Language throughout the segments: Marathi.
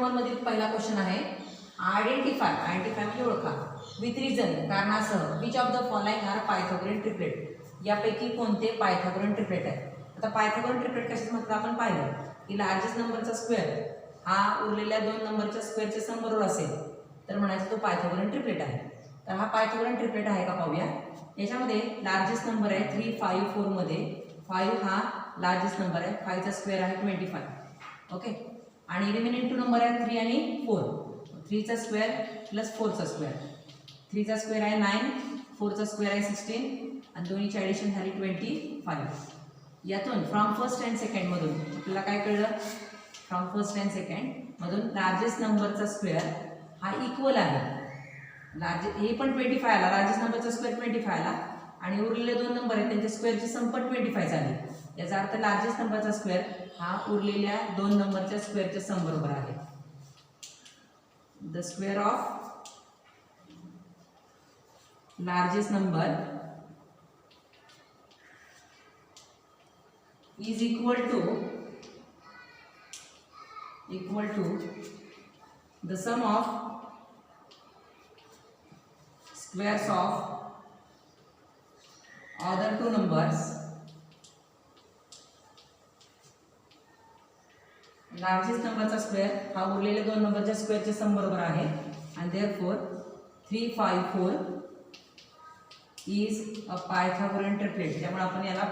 नंबर मधील पहिला क्वेश्चन आहे आयडेंटिफाय म्हणजे ओळखा विथ रिझन कारणासह which of the following are Pythagorean triplet यापैकी कोणते पायथागोरियन ट्रिपलेट आहे. आता पायथागोरियन ट्रिपलेट कशाचं म्हटलं आपण पाहिलं की लार्जेस्ट नंबरचा स्क्वेअर हा उरलेल्या दोन नंबरच्या स्क्वेअरच्या सम बरोबर असेल तर म्हणायचं तो पायथागोरियन ट्रिपलेट आहे. तर हा पायथागोरियन ट्रिपलेट आहे का पाहूया. याच्यामध्ये लार्जेस्ट नंबर आहे 3, 5, 4 मध्ये 5 हा लार्जेस्ट नंबर आहे. 5 चा स्क्वेअर आहे 25. ओके. आणि रिमेनिंग 2 नंबर आहे 3 आणि 4. 3 चा स्क्वेअर प्लस 4 चा स्क्वेअर. 3 चा स्क्वेअर आहे 9, 4 चा स्क्वेअर आहे 16 आणि दोन्हीची ॲडिशन झाली 25. यातून फ्रॉम फर्स्ट अँड सेकंड मधून आपल्याला काय कळलं. फ्रॉम फर्स्ट अँड सेकंड मधून लार्जेस्ट नंबरचा स्क्वेअर हा इक्वल आहे. हे पण 25 आला. लार्जेस्ट नंबरचा स्क्वेअर 25 आला आणि उरलेले दोन नंबर आहेत त्यांच्या स्क्वेअरची सम पण 25 झाली. याचा अर्थ लार्जेस्ट नंबरचा स्क्वेअर हा उरलेल्या दोन नंबरच्या स्क्वेअरच्या सम बरोबर आहे. The square of largest number is equal to the sum of squares of other two numbers. Largest नंबरचा स्क्वेअर हा उरलेल्या दोन नंबरच्या स्क्वेअरच्या सम बरोबर आहे आणि therefore 3, 5, 4 is a Pythagorean triplet. त्यामुळे आपण याला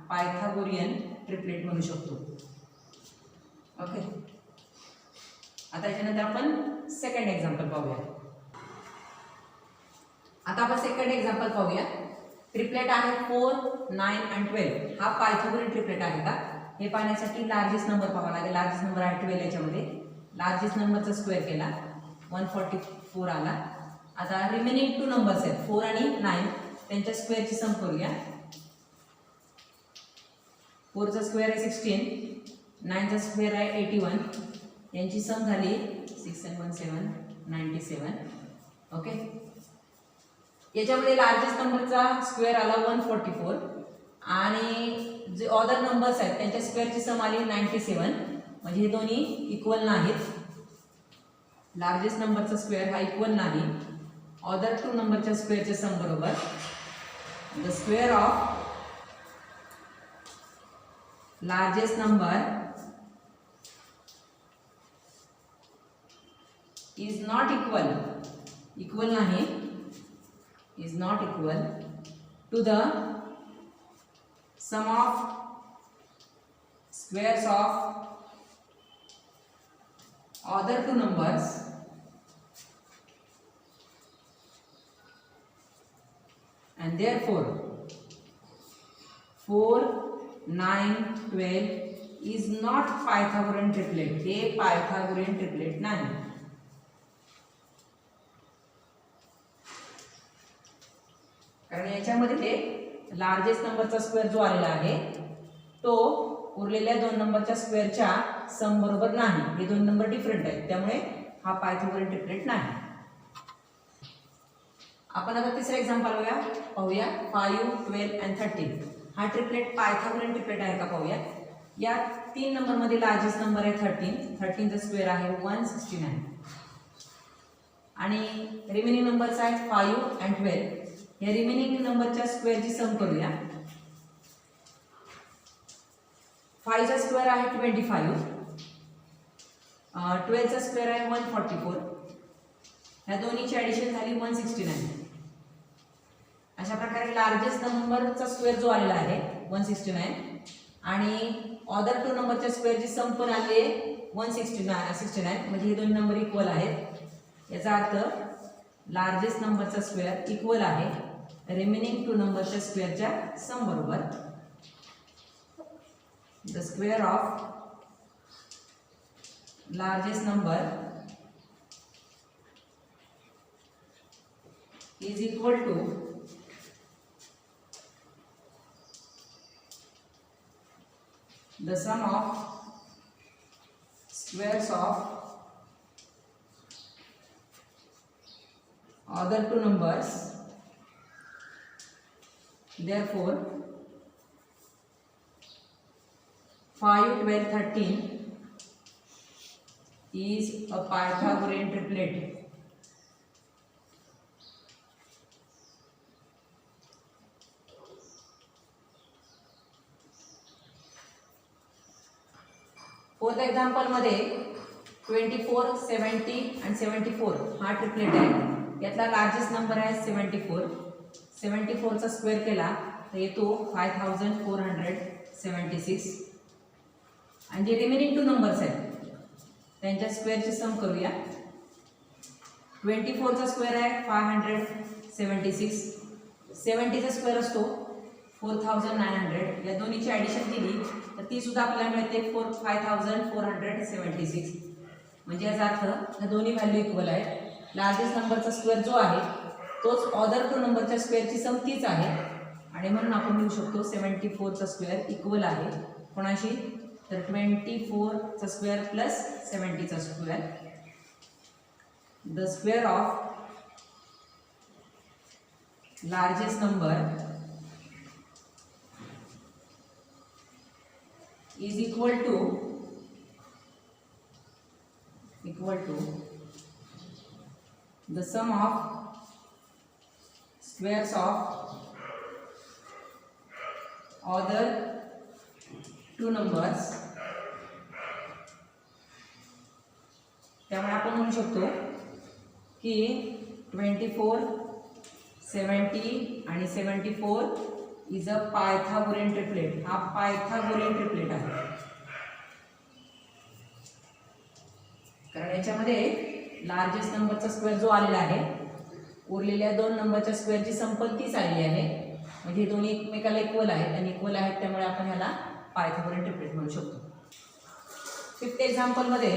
पायथागोरियन ट्रिपलेट म्हणू शकतो. ओके. आता याच्यानंतर आपण सेकंड एक्झाम्पल पाहूया. आता आपण सेकंड एक्झाम्पल पाहूया. ट्रिपलेट आहे 4, 9 आणि 12. हा पायथागोरियन ट्रिपलेट आहे का हे पाहण्यासाठी लार्जेस्ट नंबर पाहावा लागेल. लार्जेस्ट नंबर आहे 12. याच्यामध्ये लार्जेस्ट नंबरचा स्क्वेअर केला 144 आला. आता रिमेनिंग 2 नंबर्स आहेत 4 आणि 9 त्यांच्या स्क्वेअरची सम करूया. 4 चा स्क्वेअर आहे 16, 9 चा स्क्वेअर आहे 81. यांची सम झाली 6 and 1 7 97. ओके. याच्यामध्ये लार्जेस्ट नंबरचा स्क्वेअर आला 144 आणि जे अदर नंबर्स आहेत त्यांच्या स्क्वेअरची सम आली 97. म्हणजे हे दोन्ही इक्वल नाहीत. लार्जेस्ट नंबरचा स्क्वेअर हा इक्वल नाही. अदर टू नंबरच्या स्क्वेअरच्या सम बरोबर the square of largest number is not equal नाही is not equal to the sum of squares of other two numbers and therefore 4, 9, 12 is not Pythagorean triplet. हे Pythagorean triplet नाही. कारण याच्यामध्ये ते लार्जेस्ट नंबरचा स्क्वेअर जो आलेला आहे तो उरलेल्या दोन नंबरच्या स्क्वेअरच्या सम बरोबर नाही. हे दोन नंबर डिफरंट आहेत त्यामुळे हा पायथागोरियन ट्रिपलेट नाही. आपण आता तिसरा एक्झाम्पल पाहूया 5, 12 and 13. हा ट्रिपलेट पायथागोरियन ट्रिपलेट आहे का पाहूया. या 3 नंबर मध्ये लार्जेस्ट नंबर आहे 13. 13 चा स्क्वेअर आहे 169 आणि रिमेनिंग नंबर्स आहेत 5 and 12. या रिमेनिंग नंबरच्या स्क्वेअरची सम करूया. 5 चा स्क्वेअर आहे 25, 12 चा स्क्वेअर आहे 144. ह्या दोन्हीची ॲडिशन झाली 169. अशा प्रकारे लार्जेस्ट नंबरचा स्क्वेअर जो आलेला आहे 169 आणि अदर टू नंबरच्या स्क्वेअरची सम पण आली आहे 169. म्हणजे हे दोन नंबर इक्वल आहेत. याचा अर्थ लार्जेस्ट नंबरचा स्क्वेअर इक्वल आहे रिमेनिंग टू नंबरच्या स्क्वेअरच्या सम बरोबर. The square of largest number is equal to the sum of squares of other two numbers. Therefore 5, 12, 13 is a Pythagorean triplet. Fourth example मध्ये 24, 70 आणि 74 हा ट्रिपलेट आहे. यातला लार्जेस्ट नंबर आहे 74. 74 चा स्क्वेअर केला तर येतो 5476. आणि जे रिमेनिंग 2 नंबर्स आहेत त्यांच्या स्क्वेअरची सम करूया. 24 चा स्क्वेअर आहे 576. 70 चा स्क्वेअर असतो 4900. या दोन्हीची ॲडिशन केली तर ती सुद्धा आपल्याला मिळते 5476. म्हणजे याचा अर्थ या दोन्ही व्हॅल्यू इक्वल आहेत. लार्जेस्ट नंबरचा स्क्वेअर जो आहे तोच ऑदर 2 नंबरच्या स्क्वेअरची सम तीच आहे आणि म्हणून आपण लिहू शकतो 74 चा स्क्वेअर इक्वल आहे कोणाशी, तर 24 चा स्क्वेअर प्लस 70 चा square. The square of largest number is equal to the sum of squares of other 2 numbers. त्यामुळे आपण म्हणू शकतो की 24, 70 आणि 74 इज अ पायथागोरियन ट्रिपलेट. हा पायथागोरियन ट्रिपलेट आहे कारण याच्यामध्ये लार्जेस्ट नंबरचा स्क्वेअर जो आलेला आहे उरलेल्या 2 नंबरच्या स्क्वेअरची संपत्ती तीच आलेली आहे. म्हणजे हे दोन्ही एकमेकाला इक्वल आहेत आणि इक्वल आहेत त्यामुळे आपण ह्याला पायथागोरियन ट्रिपलेट म्हणू शकतो. फिफ्थ एक्झाम्पल मध्ये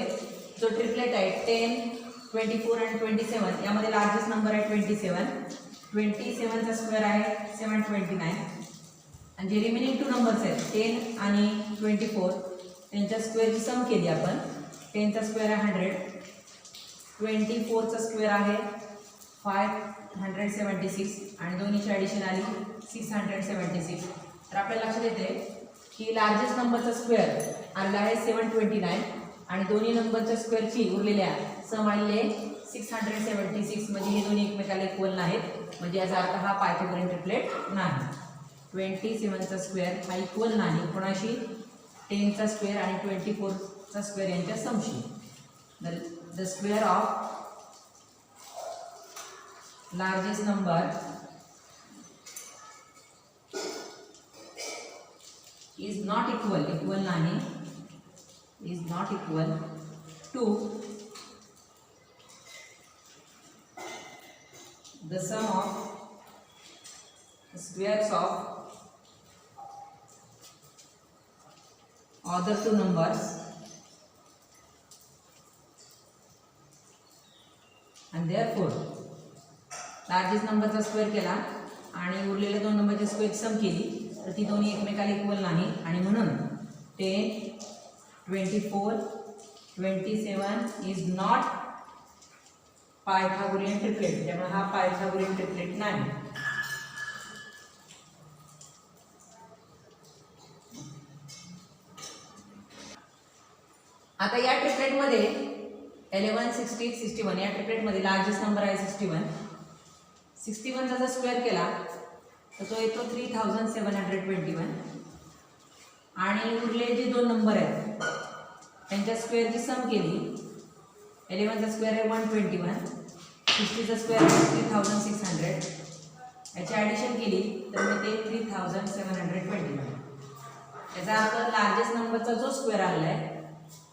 जो ट्रिपलेट आहे 10, 24 आणि 27 यामध्ये लार्जेस्ट नंबर आहे 27. 27 चा स्क्वेअर आहे 729 आणि जे रिमेनिंग 2 नंबर्स आहेत 10 आणि 24 त्यांच्या स्क्वेअरची सम केली आपण. 10 चा स्क्वेअर आहे 100. 24 चा स्क्वेअर आहे 576 आणि दोन्हीची ॲडिशन आली 676. तर आपल्याला लक्षात येते की लार्जेस्ट नंबरचा स्क्वेअर आलेला आहे 729 आणि दोन्ही नंबरच्या स्क्वेअरची उरलेल्या सम आलेले 676. म्हणजे हे दोन्ही एकमेकाला इक्वल नाहीत. म्हणजे याचा अर्थ हा पायथागोरियन ट्रिपलेट नाही. 27 चा स्क्वेअर हा इक्वल नाही कोणाशी, 10 चा स्क्वेअर आणि 24 चा स्क्वेअर यांच्या समशी. The square of largest number is not equal नाही, is not equal to the sum of squares of other 2 numbers and therefore largest नंबरचा स्क्वेअर केला आणि उरलेल्या 2 नंबरची स्क्वेअर सम केली तर ती दोन्ही एकमेकाला इक्वल नाही आणि म्हणून 10, 24, 27 इज नॉट पायथागोरियन ट्रिपलेट. त्यामुळे हा पायथागोरियन ट्रिपलेट नाही. आता या ट्रिपलेटमध्ये 11, 60, 61 या ट्रिपलेटमध्ये लार्जेस्ट नंबर आहे 61. 61 चा जर स्क्वेअर केला तर तो येतो 3721 आणि उरले जे 2 नंबर आहेत त्यांच्या स्क्वेअरची सम केली. 11 चा स्क्वेअर आहे 121, 60 चा स्क्वेअर आहे 3600. याची ॲडिशन केली तर मग ते 3721. याचा अर्थ लार्जेस्ट नंबरचा जो स्क्वेअर आलेला आहे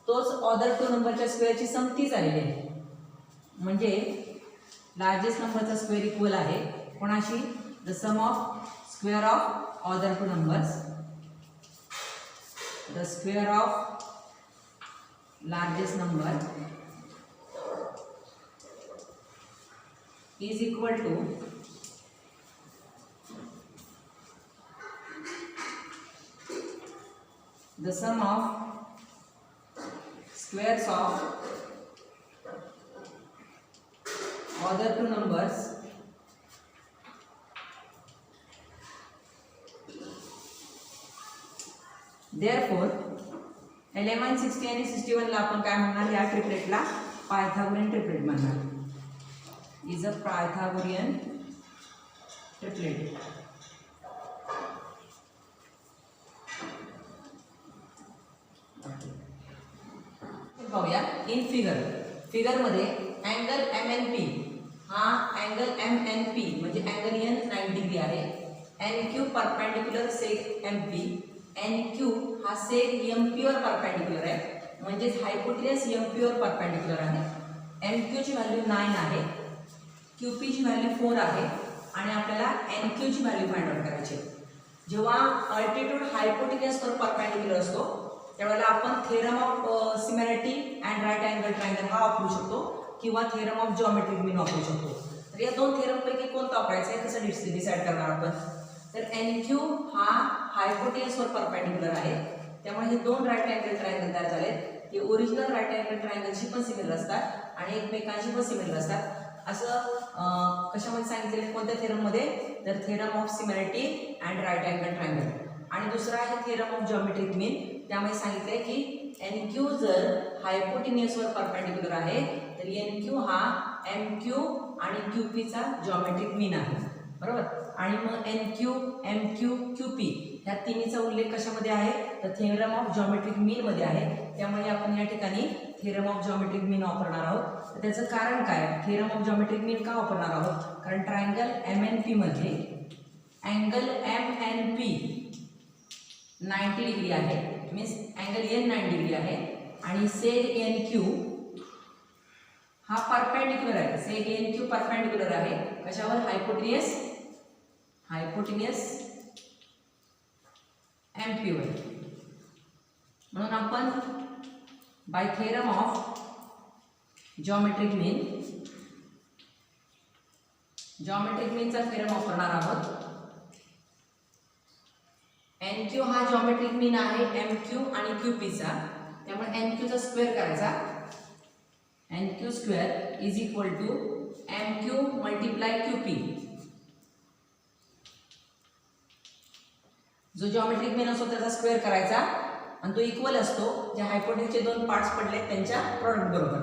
तोच ऑदर 2 नंबरच्या स्क्वेअरची सम तीच आलेली आहे. म्हणजे लार्जेस्ट नंबरचा स्क्वेअर इक्वल आहे कोणाशी, the sum of square of other 2 numbers. The square of largest number is equal to the sum of squares of other 2 numbers therefore 11, 60 आणि 61 ला आपण काय म्हणणार, या ट्रिपलेटला पायथागोरियन ट्रिपलेट म्हणणार. Is a Pythagorean triplet. पाहूया इन फिगर मध्ये अँगल MNP हा अँगल MNP म्हणजे अँगल N 90 डिग्री आहे. NQ perpendicular seg MP. NQ हा सेक MP वर परपेंडिक्युलर आहे, म्हणजेच हायपोटेन्यूस MP वर परपेंडिक्युलर आहे. NQ ची व्हॅल्यू 9 आहे, QP ची व्हॅल्यू 4 आहे आणि आपल्याला NQ ची व्हॅल्यू फाइंड आउट करायची आहे. जेव्हा अल्टिट्यूड हायपोटेन्यूस वर परपेंडिक्युलर असतो त्यावेळेला आपण theorem of similarity and right angle triangle हा वापरू शकतो किंवा थेरम ऑफ जिओमेट्रिक मीन वापरू शकतो. तर या दोन थेरम पैकी कोणता वापरायचा आहे कसं डिसाईड करणार आपण. तर NQ हा हायपोटेन्यूस वर परपेंडिक्युलर आहे, त्यामुळे हे दोन राईट अँगल ट्रायंगल तयार झालेत. ते ओरिजिनल राईट अँगल ट्रायंगलशी पण सिमिलर असतात आणि एकमेकांशी पण सिमिलर असतात. असं कशामध्ये सांगितलेलं कोणत्या थेरममध्ये, तर theorem of similarity and right angle triangle. आणि दुसरा आहे थेरम ऑफ जिओमेट्रिक मीन. त्यामुळे सांगितलंय की NQ जर हायपोटेन्यूस वर परपेंडिक्युलर आहे तर NQ हा MQ आणि QP चा जिओमेट्रिक मीन आहे, बरोबर. आणि मग NQ, MQ, QP ह्या तिन्हीचा उल्लेख कशामध्ये आहे, तर थेरम ऑफ जिओमेट्रिक मीन मध्ये आहे. त्यामुळे आपण या ठिकाणी थेरम ऑफ जिओमेट्रिक मीन वापरणार आहोत. तर त्याचं कारण काय, थेरम ऑफ जिओमेट्रिक मीन का वापरणार आहोत, कारण ट्रायंगल MNP मध्ये अँगल MNP 90 डिग्री आहे, मीन्स अँगल N 90 डिग्री आहे आणि सेग NQ हा परपेंडिक्युलर आहे. सेग NQ परपेंडिक्युलर आहे कशावर, हायपोटेन्यूस MP वर. म्हणून आपण बाय थेरम ऑफ जिओमेट्रिक मीनचा थेरम वापरणार आहोत. NQ हा जिओमेट्रिक मीन आहे MQ आणि QP चा, त्यामुळे NQ चा स्क्वेअर करायचा. NQ square is equal to MQ multiply QP. जो जिओमेट्रिक मीन असतो त्याचा स्क्वेअर करायचा आणि तो इक्वल असतो ज्या हायपोटेन्यूसचे दोन पार्ट्स पडले त्यांच्या प्रॉडक्ट बरोबर.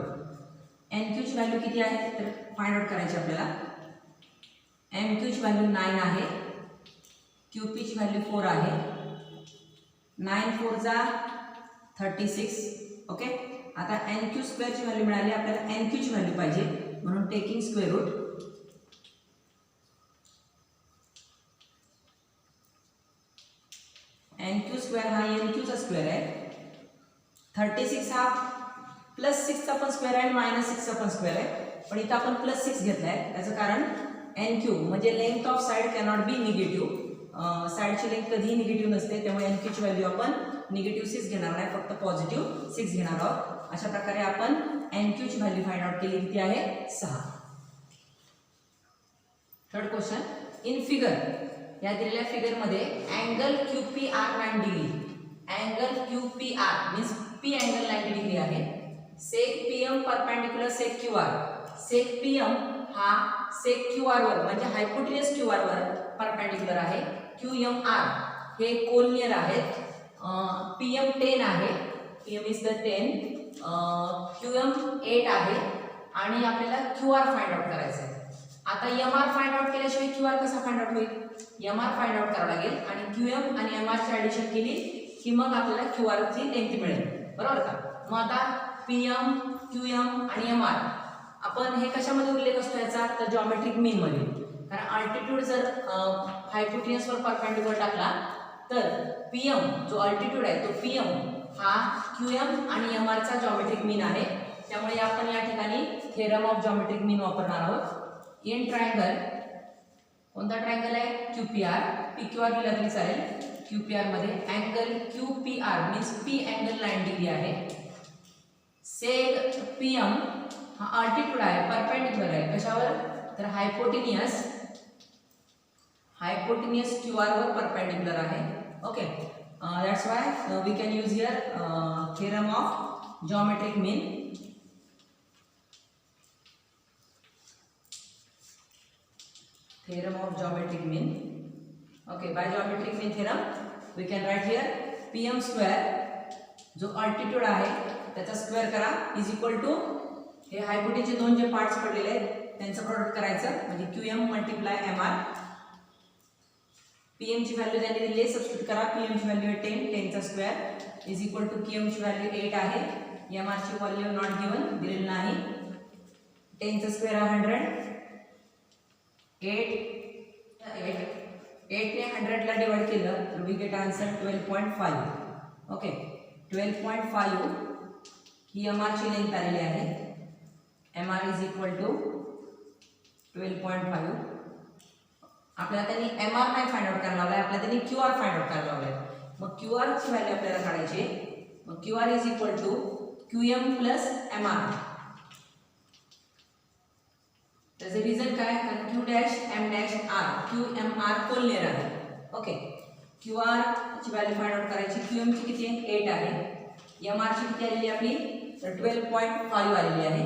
NQ ची व्हॅल्यू किती आहे तर फाइंड आउट करायची आपल्याला. MQ ची व्हॅल्यू 9 आहे, QP ची व्हॅल्यू 4 आहे. 9 4 जा 36. ओके. आता NQ स्क्वेअर ची व्हॅल्यू मिळाली, आपल्याला NQ ची व्हॅल्यू पाहिजे, म्हणून taking square root. NQ square हा NQ चा स्क्वेअर आहे. 36 हा +6 चा पण स्क्वेअर आहे आणि -6 चा पण स्क्वेअर आहे, पण इथं आपण +6 घेतलाय. त्याचं कारण NQ म्हणजे length of side cannot be negative. साइडची लेंथ कधीही निगेटिव्ह नसते, त्यामुळे NQ ची व्हॅल्यू आपण -6 घेणार नाही, फक्त +6 घेणार आहोत. अशा प्रकारे आपण NQ ची व्हॅल्यू फाइंड आउट केली, किती आहे 6. Third question in figure. या दिलेल्या फिगर मध्ये angle QPR 90 degree, angle QPR means P angle 90 degree आहे. सेक PM परपेंडिक्युलर सेक QR. सेक PM हा सेक QR वर म्हणजे हायपोटेन्यूस QR वर परपेंडिक्युलर आहे. QMR हे कोलिनियर आहेत. PM 10 आहे, PM इज द 10. QM 8 आहे आणि आपल्याला QR फाइंड आउट करायचं आहे. आता MR फाइंड आउट केल्याशिवाय QR कसा फाइंड आउट होईल, MR फाइंड आउट करावं लागेल आणि QM आणि MR ची ॲडिशन केली की मग आपल्याला QR ची लेंथ मिळेल, बरोबर का. मग आता PM, QM आणि MR आपण हे कशामध्ये उल्लेख असतो याचा, तर जिओमेट्रिक मीन मध्ये. कारण अल्टिट्यूड जर हायपोटेन्यूस वर परपेंडिक्युलर टाकला तर PM जो अल्टिट्यूड आहे तो PM हा QM आणि MR चा जिओमेट्रिक मीन आहे. त्यामुळे आपण या ठिकाणी थेरम ऑफ जिओमेट्रिक मीन वापरणार आहोत. इन ट्रायंगल कोणता ट्रायंगल आहे, QPR. PQR लिहिला तरी चालेल. QPR मध्ये angle QPR means P angle 90 degree आहे. सेग PM हा अल्टिट्यूड आहे, परपेंडिक्युलर आहे कशावर, तर हायपोटेन्यूस QR वर परपेंडिक्युलर आहे. Okay. That's why we can use here theorem of geometric mean. Theorem of geometric mean. Okay, by geometric mean theorem we can write here PM square जो अल्टिट्यूड आहे त्याचा स्क्वेअर करा इज इक्वल टू हे हायपोटेन्यूजचे दोन जे पार्ट्स पडलेले आहेत त्यांचं प्रोडक्ट करायचं म्हणजे QM मल्टिप्लाय MR. PM ची व्हॅल्यू त्यांनी दिली आहे, सबस्टिट्यूट करा. PM ची व्हॅल्यू आहे 10, 10 चा square is equal to QM ची व्हॅल्यू 8 आहे, MR ची व्हॅल्यू नॉट गिवन दिलेली नाही. 10 चा स्क्वेअर आहे 100, 8 ने 100 ला डिवाइड केलं तर वी गेट आन्सर 12.5. ओके 12.5 ही MR ची लेंथ आलेली आहे. MR is equal to 12.5. आपल्याला त्यांनी MR नाही फाइंड आउट करायला लावलाय, आपल्याला त्यांनी QR फाइंड आउट करायला लावलाय. मग QR ची व्हॅल्यू आपल्याला काढायची. मग QR is equal to QM plus MR. त्याचे रिझन काय, कारण Q dash M dash R QMR collinear आहे. ओके QR ची व्हॅल्यू फाइंड आउट करायची. QM ची किती आहे 8 आहे, MR ची किती आलेली आपली तर 12.5 आलेली आहे.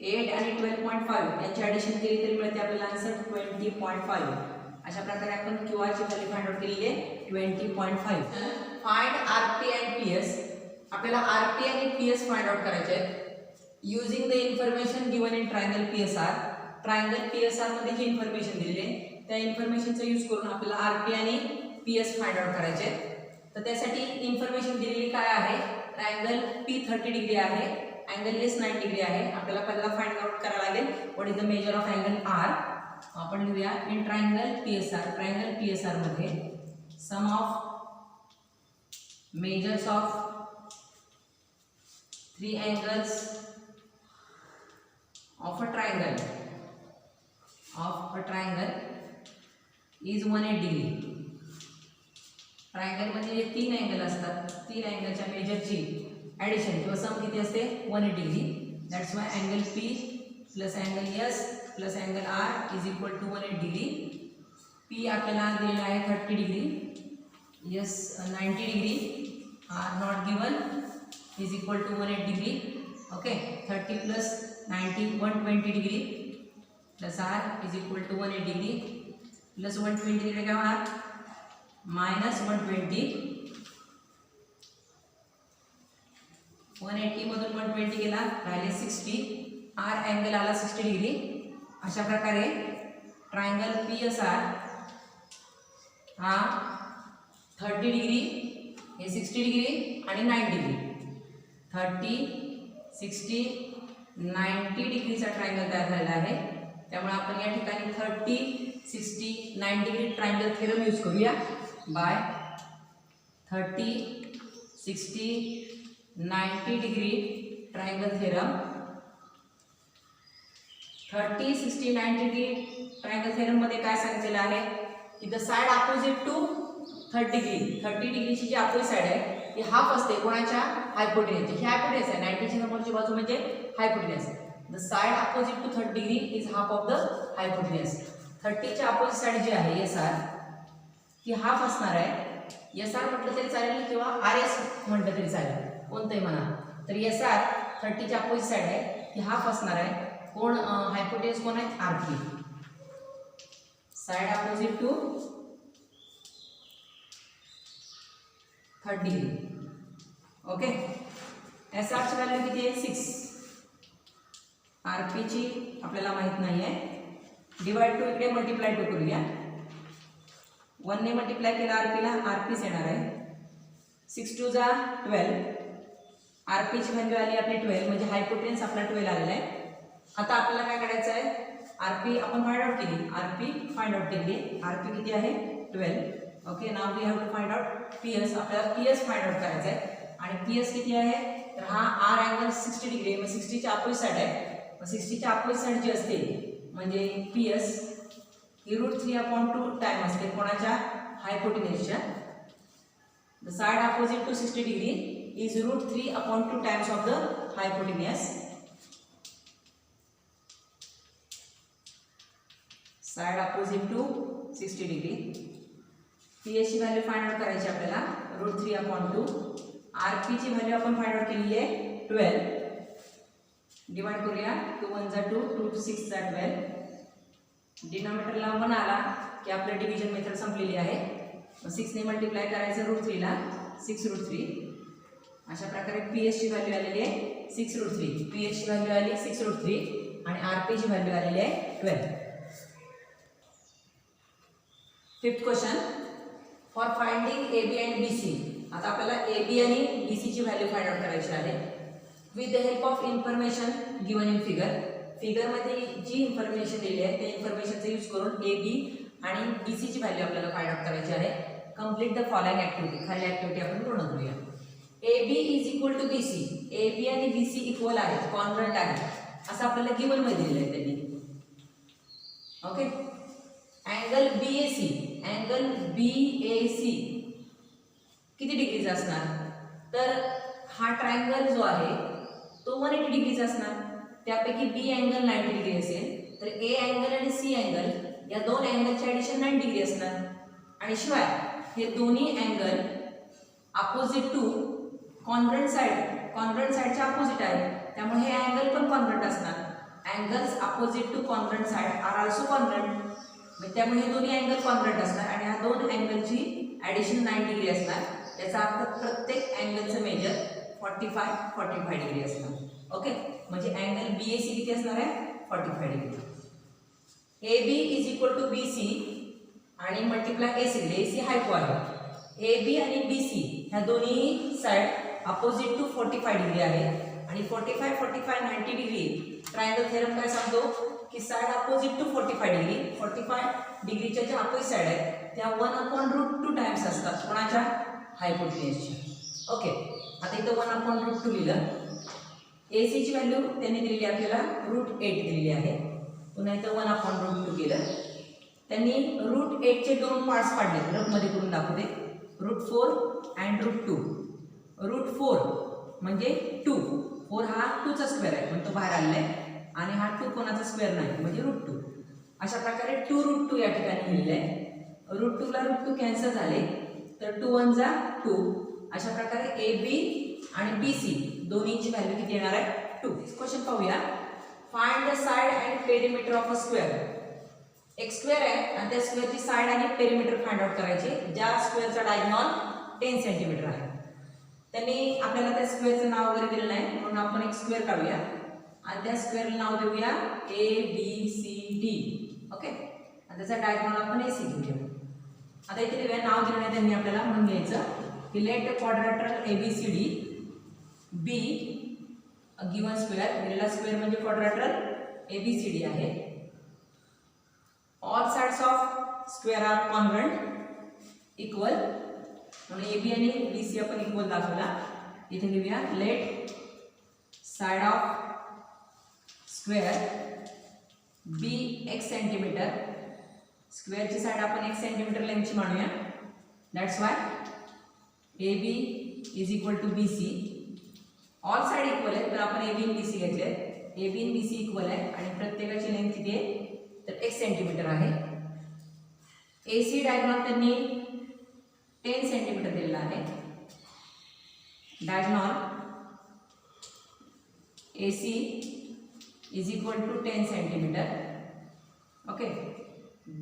8 आणि 12.5 यांची ॲडिशन केली तरी मिळते आपल्याला आन्सर 20.5. अशा प्रकारे आपण QR ची व्हॅल्यू फाइंड आउट केलेली आहे 20.5. Find RP and PS. आपल्याला RP आणि PS फाइंड आउट करायचे आहेत using the information given in triangle PSR. Triangle PSR मध्ये जी इन्फॉर्मेशन दिलेली आहे त्या इन्फॉर्मेशनचा यूज करून आपल्याला RP आणि PS फाइंड आउट करायचे आहेत. तर त्यासाठी इन्फॉर्मेशन दिलेली काय आहे, ट्रायंगल P 30 डिग्री आहे, अँगल एस 90 डिग्री आहे. आपल्याला पहिला फाइंड आउट करायला लागेल what is the measure of angle R. आपण लिहूया in triangle PSR. Triangle PSR मध्ये sum of measures of 3 angles of a triangle is 180 degree. Triangle मध्ये जे 3 अँगल असतात 3 अँगलच्या मेजरची ॲडिशन किंवा सम किती असते 180 degree. That's why angle P plus angle S plus angle R is equal to 180 degree. P आपल्याला दिलेला आहे 30 degree, S 90 degree, R not given is equal to 180 degree. Okay 30 plus 90 120 degree plus R is equal to 180 degree plus 120 degree काय होणार मायनस 120. 180 मधून 120 गेला राहिले 60. R अँगल आला 60 डिग्री. अशा प्रकारे ट्रायंगल PSR हा 30 डिग्री हे 60 डिग्री आणि 90 डिग्री 30 60 90 डिग्रीचा ट्रायंगल तयार झालेला आहे. त्यामुळे आपण या ठिकाणी 30 60 90 डिग्री ट्रायंगल थेरम यूज करूया. By 30 60 90 degree triangle theorem. 30 60 90 degree triangle theorem मध्ये काय सांगितलेलं आहे की the side opposite to 30 degree 30 डिग्रीची जी अपोजिट साइड आहे ती हाफ असते कोणाच्या हायपोटेन्यूजची. ही हायपोटेन्यूज आहे 90 च्या समोरची बाजू म्हणजे hypotenuse. The side opposite to 30 degree is half of the hypotenuse. 30 च्या अपोजिट साइड जी आहे SR ती हाफ असणार आहे. SR म्हटलं तरी चालेल किंवा RS म्हटलं तरी चालेल, कोणतंही म्हणा. तर SR 30 च्या अपोजिट साइड आहे ती हाफ असणार आहे. कोण हायपोटेन्यूज कोण आहे RP. Side opposite to 30 degree. Okay SR ची व्हॅल्यू किती आहे 6. RP ची आपल्याला माहित नाही आहे. डिवाइड टू इकडे मल्टिप्लाय टू करूया. 1 ने मल्टिप्लाय केला RP ला RP येणार आहे 6 2 जा 12. RP ची व्हॅल्यू आली आपली 12 म्हणजे हायपोटेन्यूज आपला 12 आलेला आहे. आता आपल्याला काय करायचं आहे RP आपण फाइंड आउट केली. RP फाइंड आउट केली. RP किती आहे 12. Okay now we have to find out PS. आपल्याला PS फाइंड आउट करायचा आहे आणि PS किती आहे तर हा R अँगल 60 डिग्री मग 60 च्या अपोजिट साइड आहे. मग 60 च्या अपोजिट साइड जी असते म्हणजे PS ही √3/2 टाइम असते कोणाच्या हायपोटेन्यूजच्या. The side opposite to 60 degree is √3/2 times of the hypotenuse. Side opposite to 60 degree. PS ची व्हॅल्यू फाइंड आउट करायची आपल्याला √3/2. RP ची व्हॅल्यू आपण फाइंड आउट केलेली आहे 12. डिवाइड करूया 2 1 जा 2 2 6 जा 12. डिनॉमिनेटरला 1 आला की आपल्या डिव्हिजन मेथड संपलेली आहे. 6 ने मल्टिप्लाय करायचं √3 ला 6√3. अशा प्रकारे PS ची व्हॅल्यू आलेली आहे 6√3. PS ची व्हॅल्यू आली 6√3 आणि RP ची व्हॅल्यू आलेली आहे 12. Fifth question, for finding AB and BC. आता आपल्याला AB आणि BC ची व्हॅल्यू फाइंड आउट करायची आहे with the help of information given in figure. फिगरमध्ये जी इन्फॉर्मेशन दिली आहे त्या इन्फॉर्मेशनचा यूज करून AB आणि BC ची व्हॅल्यू आपल्याला फाइंड आउट करायची आहे. Complete the following activity. खाली ऍक्टिव्हिटी आपण पूर्ण करूया. AB is equal to BC. AB आणि BC इक्वल आहेत, कॉन्ग्रुएंट आहेत असं आपल्याला गिवन मध्ये दिलं आहे त्यांनी. Okay. Angle BAC, angle BAC किती डिग्रीचा असणार? तर हा ट्रायंगल जो आहे तो 180 डिग्रीचा असणार. त्यापैकी B अँगल 90 डिग्री असेल तर A अँगल आणि C अँगल या दोन अँगलचे ॲडिशन 90 डिग्री असणार. आणि शिवाय हे दोन्ही अँगल अपोजिट टू कॉन्ग्रुएंट साइडच्या अपोजिट आहे, त्यामुळे हे अँगल पण कॉन्ग्रुएंट असणार. Angles opposite to congruent side are also congruent. त्यामुळे हे दोन्ही अँगल कॉन्ग्रुएंट असणार आणि ह्या दोन अँगलची ॲडिशन 90 डिग्री असणार. याचा अर्थ प्रत्येक अँगलचं मेजर 45 डिग्री असणार. ओके. म्हणजे अँगल BAC किती असणार आहे? 45 degree. AB is equal to BC आणि मल्टिप्लाय AC. AC हायपो आहे. AB आणि BC ह्या दोन्ही साइड अपोजिट टू 45 डिग्री आहे आणि 45 90 डिग्री. ट्रायंगल थेरम काय सांगतो की साइड अपोजिट टू 45 डिग्री, 45 डिग्रीच्या ज्या अपोजिट साइड आहेत त्या 1/√2 टाइम्स असतात कोणाच्या? हायपोटेन्यूसच्या. ओके. आता इथं 1/√2 लिहिलं. AC ची व्हॅल्यू त्यांनी दिलेली आपल्याला √8 दिलेली आहे. पुन्हा इथं 1/√2 केलं. त्यांनी √8 चे दोन पार्ट्स पाडले. रफमध्ये करून दाखवते. √4 अँड √2. √4 म्हणजे 2. 4 हा 2 चा स्क्वेअर आहे पण तो बाहेर आलेला आहे आणि हा 2 कोणाचा स्क्वेअर नाही म्हणजे √2. अशा प्रकारे 2√2 या ठिकाणी लिहिलेलं आहे. √2 ला √2 कॅन्सल झाले तर 2 1 जा 2. अशा प्रकारे AB आणि BC दोन्हीची व्हॅल्यू किती येणार आहे? 2. क्वेश्चन पाहूया. Find the side and perimeter of a square. एक स्क्वेअर आहे आणि त्या स्क्वेअरची साइड आणि पेरिमीटर फाइंड आउट करायचे ज्या स्क्वेअरचा डायगोनल 10 सेंटीमीटर आहे. त्यांनी आपल्याला त्या स्क्वेअरचं नाव वगैरे दिलं नाही म्हणून आपण एक स्क्वेअर काढूया आणि त्या स्क्वेअरला नाव देऊया ABCD. ओके. आणि त्याचा डायगोनल आपण AC घेऊया. आता इथे नाव दिलं नाही त्यांनी आपल्याला म्हणून घ्यायचं की let quadrilateral ABCD be given square. दिलेला स्क्वेअर म्हणजे क्वाड्रॅटरल ABCD आहे. All sides of square are congruent equal. म्हणून AB आणि BC आपण इक्वल दाखवला. इथे लिहूया let side of square B x centimetre. स्क्वेअरची साइड आपण 1 सेंटीमीटर लेंथची मानूया. That's why AB is equal to BC. All side equal आहे तर आपण AB आणि BC घेतले. AB आणि BC इक्वल आहे आणि प्रत्येकाची लेंथ किती आहे तर 1 सेंटीमीटर आहे. AC डायगोनल त्यांनी 10 सेंटीमीटर दिलेला आहे. Diagonal AC is equal to 10 centimetre. Okay.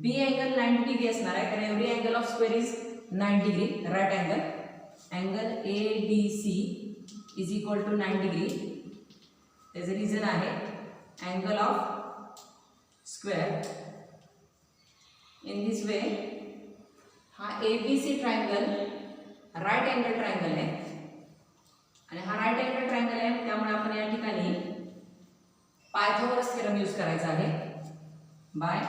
B angle 90 degree असणार आहे कारण every angle of square is 90 degree. Right angle. Angle ABC is equal to 90 degree. त्याचं रिझन आहे angle of square. In this way हा ABC triangle right angle triangle आहे आणि हा राईट अँगल ट्रायंगल आहे त्यामुळे आपण या ठिकाणी पायथागोरस थेरम यूज करायचा आहे. Bye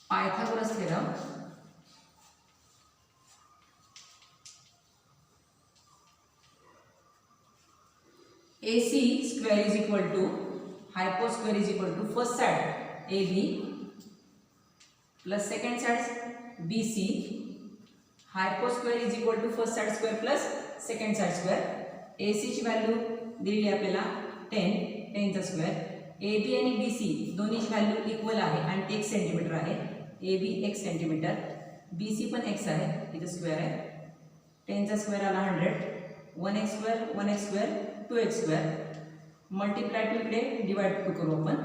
Pythagoras theorem. AC square is equal to hypo square is equal to first side AB plus second side BC. Hypo square is equal to first side square plus second side square. AC ची व्हॅल्यू दिलेली आपल्याला 10 चा स्क्वेअर. AB आणि BC दोन्हीची व्हॅल्यू इक्वल आहे आणि 1 सेंटीमीटर आहे. AB 1 सेंटीमीटर, BC पण x आहे. इथे स्क्वेअर आहे. 10 चा स्क्वेअर आला 100. 1x square 1x square 2x square. Multiply to इकडे डिवाइड टू करू आपण.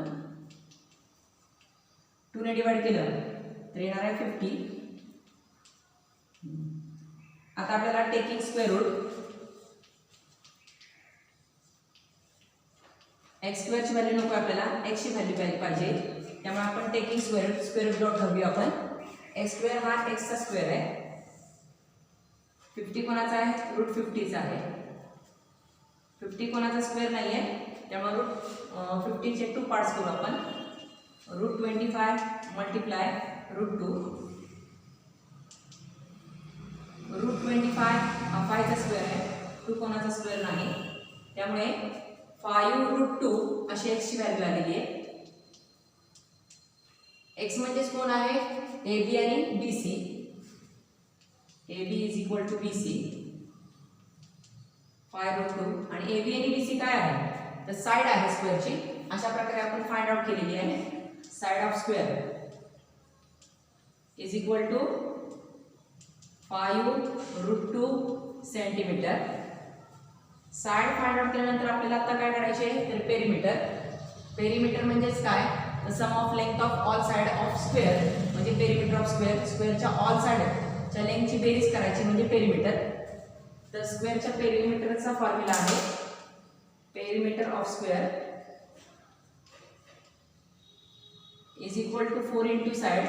2 ने डिवाइड केलं तर येणार आहे 50. आता आपल्याला टेकिंग स्क्वेअर रूट एक्स स्क्वेअरची व्हॅल्यू नको आपल्याला, एक्सची व्हॅल्यू पाहिजे. त्यामुळे आपण टेकिंग स्क्वेअर रूट डॉट घेऊया आपण. एक्स स्क्वेअर हा एक्सचा स्क्वेअर आहे. 50 कोणाचा आहे? रूट 50चा आहे. 50 कोणाचा स्क्वेअर नाही आहे, त्यामुळे रूट 50चे 2 पार्ट्स करू आपण. Route 25 multiply route 2. रूट 25 हा 5चा स्क्वेअर आहे, 2 कोणाचा स्क्वेअर नाही, त्यामुळे 5 रूट 2 अशी एक्सची व्हॅल्यू आलेली आहे. एक्स म्हणजेच कोण आहे? ए बी आणि B C. A B is equal to B C. 5 root 2 आणि ए बी आणि बी सी काय आहे? तर साइड आहे स्क्वेअरची. अशा प्रकारे आपण फाइंड आउट केलेली आहे. Side of square is equal to 5 root 2 centimetre. Side find out केल्यानंतर आपल्याला आता काय करायचे? तर पेरिमीटर. पेरिमीटर म्हणजेच काय? The sum of length of all side of square म्हणजे पेरिमीटर ऑफ स्क्वेअर. स्क्वेअरच्या ऑल साइडच्या लेंथची बेरीज करायची म्हणजे पेरिमीटर. तर स्क्वेअरच्या पेरिमीटरचा फॉर्म्युला आहे perimeter of square is equal to 4 into side.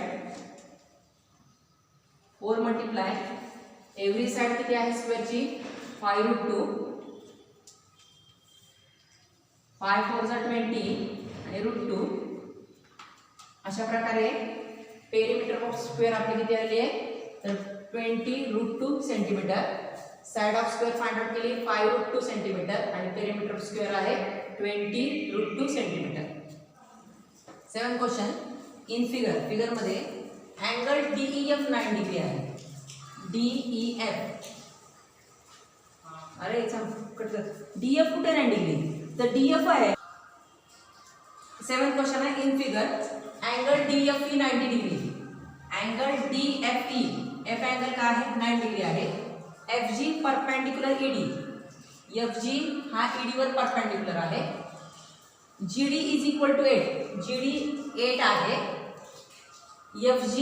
4 multiply every side किती आहे स्क्वेअरची? 5 रूट 2. 5 4 जा 20 आणि रूट 2. अशा प्रकारे पेरिमीटर ऑफ स्क्वेअर आपली किती आली आहे? तर 20 root 2 centimetre. Side of square find out केली 5 रूट 2 सेंटीमीटर आणि पेरिमीटर ऑफ स्क्वेअर आहे 20 root 2 centimetre. 7 question in figure. Figure मध्ये अँगल DEF 9 डिग्री आहे. DEF अरे DF कुठे 9 डिग्री? तर DF आहे. 7 क्वेश्चन आहे in figure angle DFE 90 degree. Angle DFE F angle काय आहे? 9 डिग्री आहे. FG perpendicular ED. FG हा ED वर परपेंडिक्युलर आहे. GD is equal to 8. GD 8 आहे. FG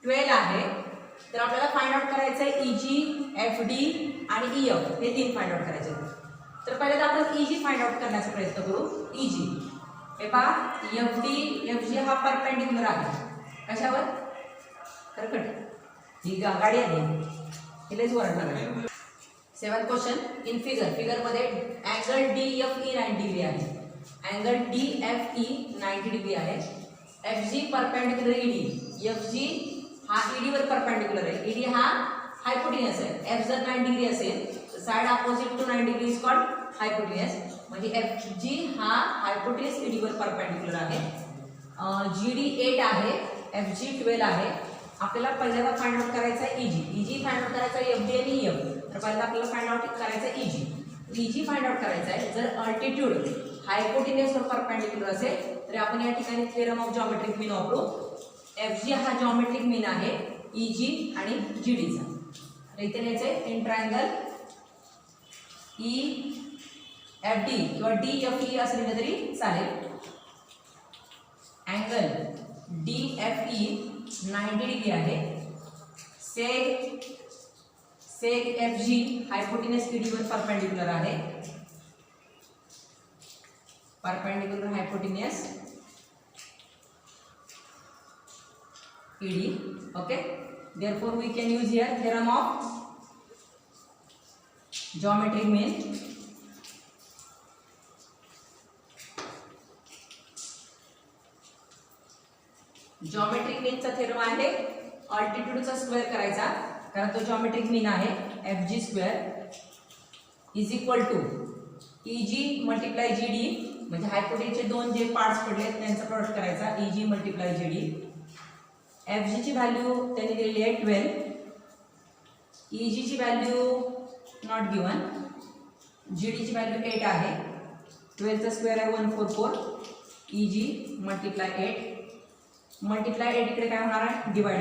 12 आहे. तर आपल्याला फाइंड आउट करायचं आहे EG, FD आणि EF हे 3 फाइंड आउट करायचे. तर पहिल्यांदा आपण EG फाइंड आउट करण्याचा प्रयत्न करू. EG हे पहा FG हा परपेंडिक्युलर आहे. कशावर? कर्कट ही गाडी आहे हिलेच वरणार आहे. 7 क्वेश्चन इन फिगर. फिगर मध्ये अँगल DFE 90 डिग्री आहे. अँगल DFE 90 डिग्री आहे. FG perpendicular ED. FG हा ED वर परपेंडिक्युलर आहे. ED हा हायपोटेन्यूस आहे. F जर 9 डिग्री असेल तर side opposite to 9 degree is called hypotenuse. म्हणजे FG हा हायपोटेन्यूस ED वर परपेंडिक्युलर आहे. GD 8 आहे. FG 12 आहे. आपल्याला पहिल्यांदा फाइंड आउट करायचा आहे EG फाइंड आउट करायचा आहे FD आणि EF. तर पहिल्यांदा आपल्याला फाइंड आउट करायचा आहे EG फाइंड आउट करायचा आहे. जर अल्टिट्यूड हायपोटेन्यूस वर परपेंडिक्युलर असेल तर आपण या ठिकाणी थेरम ऑफ जॉमेट्रिक मीन वापरू. FG हा जॉमेट्रिक मीन आहे EG आणि GDचा. तर इथे लिहायचे इन ट्रायंगल EFD किंवा DFE असं लिहिलं तरी चालेल. अँगल DFE 90 डिग्री आहे. सेग FG हायपोटेन्यूस ED वर परपेंडिक्युलर आहे. Perpendicular हायपोटेन्यूस ED. Okay, therefore we can use here theorem of geometric mean. Geometric मीनचा थेरम आहे अल्टिट्यूडचा स्क्वेअर करायचा कारण तो जॉमेट्रिक मीन आहे. FG square is equal to EG multiply GD म्हणजे हायपोटेन्यूसचे दोन जे पार्ट्स पडले त्यांचा प्रोडक्ट करायचा EG मल्टिप्लाय GD. FG ची व्हॅल्यू त्यांनी दिलेली आहे 12. EG ची व्हॅल्यू नॉट गिवन. GD ची व्हॅल्यू 8 आहे. 12 चा स्क्वेअर आहे 144. EG मल्टिप्लाय 8 मल्टिप्लाय 8 इकडे काय होणार आहे डिवाइड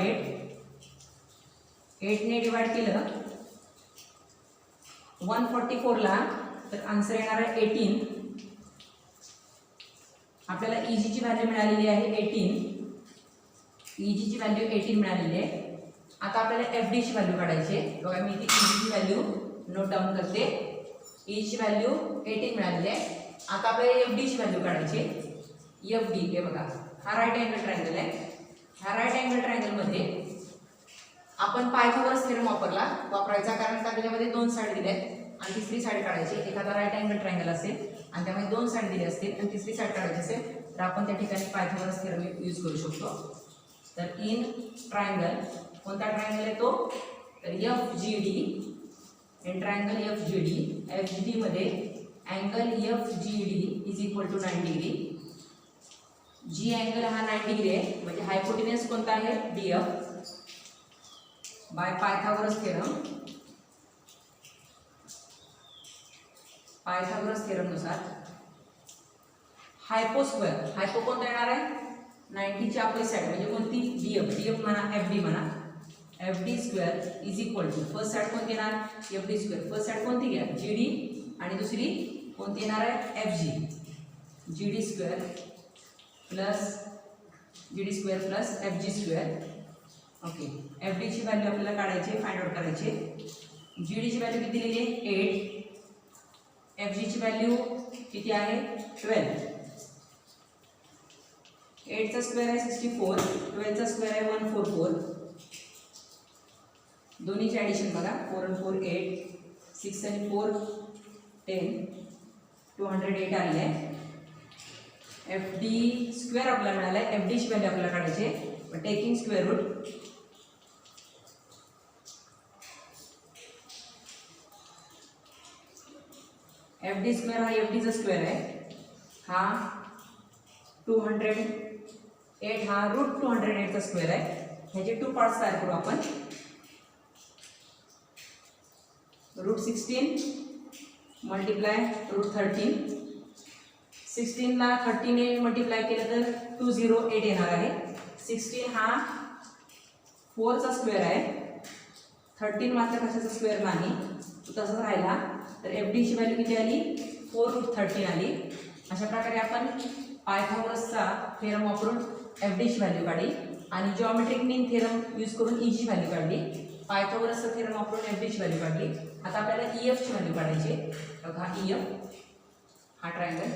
8 ने डिवाइड केलं 144 ला तर आन्सर येणार आहे 18. आपल्याला EG ची व्हॅल्यू मिळालेली आहे 18. EG ची व्हॅल्यू 18 मिळालेली आहे. आता आपल्याला एफ डी ची व्हॅल्यू काढायची आहे. बघा मी इथे ई ची व्हॅल्यू नोट डाऊन करते. ई ची व्हॅल्यू 18 मिळालेली आहे. आता आपल्याला एफ डी ची व्हॅल्यू काढायची आहे. एफ डी हे बघा हा राईट अँगल ट्रायंगल आहे. ह्या राईट अँगल ट्रायंगल मध्ये आपण पायथागोरस थेरम वापरायचा, कारण का त्याच्यामध्ये दोन साइड दिल्या आहेत आणि तिसरी साइड काढायची. एखादा राईट अँगल ट्रायंगल असेल आणि त्यामध्ये दोन साइड दिले असतील आणि तिसरी साइड काढायची असेल तर आपण त्या ठिकाणी पायथागोरस थेरम यूज करू शकतो. तर इन ट्रायंगल कोणता ट्रायंगल येतो तर F G D. In triangle F G D, F G D मध्ये angle F G D is equal to 90 degree. G angle हा 90 डिग्री आहे म्हणजे हायपोटेन्यूस कोणता आहे D F. By Pythagoras theorem नुसार हायपो स्क्वेअर, हायपो कोणता येणार आहे 90 ची अपोजिट साइड म्हणजे कोणती डीएफ. डीएफ म्हणा एफ डी म्हणा. F D square is equal to first side कोणती येणार F D square. First side कोणती घ्या जी डी आणि दुसरी कोणती येणार आहे F G. G D square plus F G square. Okay F D ची व्हॅल्यू आपल्याला काढायची फाइंड आउट करायची. जी डी ची व्हॅल्यू किती दिलेली आहे 8. एफ जी ची व्हॅल्यू किती आहे 12. 8 चा स्क्वेअर आहे 64, 12 चा स्क्वेअर आहे 144. दोन्हीचे ॲडिशन बघा 4 and 4 8, 6 and 4 10, 208 आलेले आहे. एफ डी स्क्वेअर आपल्याला मिळाला आहे. एफ डी ची व्हॅल्यू आपल्याला काढायची आहे. Taking square root F D square हा एफ डीचा स्क्वेअर आहे. हा 208 हा रूट 208 चा स्क्वेअर आहे. ह्याचे टू पार्ट्स तयार करू आपण. Route 16 multiply route 13. 16 ला 13 ने मल्टिप्लाय केलं तर 208 येणार आहे. 16 हा 4 चा स्क्वेअर आहे. 13 मात्र कशाचा स्क्वेअर नाही तो तसाच राहिला. तर एफ डी ची व्हॅल्यू किती आली 4 रूट 13 आली. अशा प्रकारे आपण पायथागोरसचा थेरम वापरून एफ डी ची व्हॅल्यू काढली आणि जिओमेट्रिक मीन थेरम यूज करून ई ची व्हॅल्यू काढली. पायथागोरसचा थेरम वापरून एफ डी ची व्हॅल्यू काढली. आता आपल्याला ई एफ ची व्हॅल्यू काढायची. बघा ई एफ हा ट्रायंगल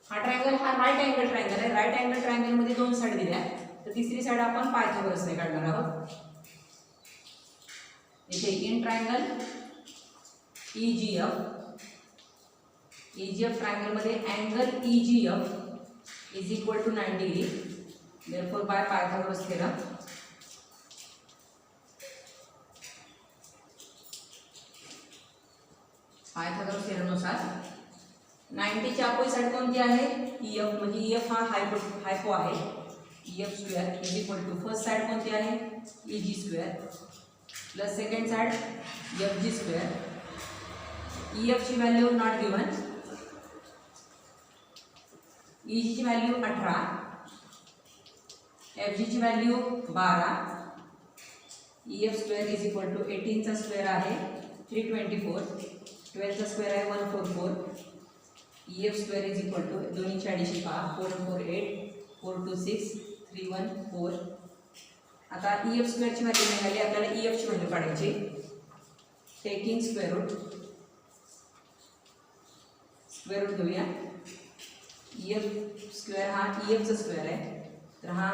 हा राईट अँगल ट्रायंगल आहे. राईट अँगल ट्रायंगल मध्ये दोन साइड दिल्या तर तिसरी साइड आपण पायथागोरसने काढणार आहोत. इथे इन ट्रायंगल EGF ट्रायंगल मध्ये angle EGF is equal to 90 degree. Therefore by Pythagoras theorem नुसार 90 ची अपोजिट साइड कोणती आहे EF म्हणजे EF हा हायपो आहे. EF square is equal to first side कोणती आहे EG square plus second side FG square. EF ची व्हॅल्यू नॉट गिवन. EG ची व्हॅल्यू 18, FG ची value 12. EF square is equal to 18 चा स्क्वेअर आहे 324, 12 चा स्क्वेअर आहे 144. EF square is equal to दोन्हीची ॲडिशन पहा 4 and 4 8, 4 2 6, 3 1 4. आता EF स्क्वेअर ची व्हॅल्यू निघाली. आपल्याला EF ची व्हॅल्यू काढायची. टेकिंग स्क्वेअर रूट घेऊया. EF स्क्वेअर हा EF चा स्क्वेअर आहे तर हा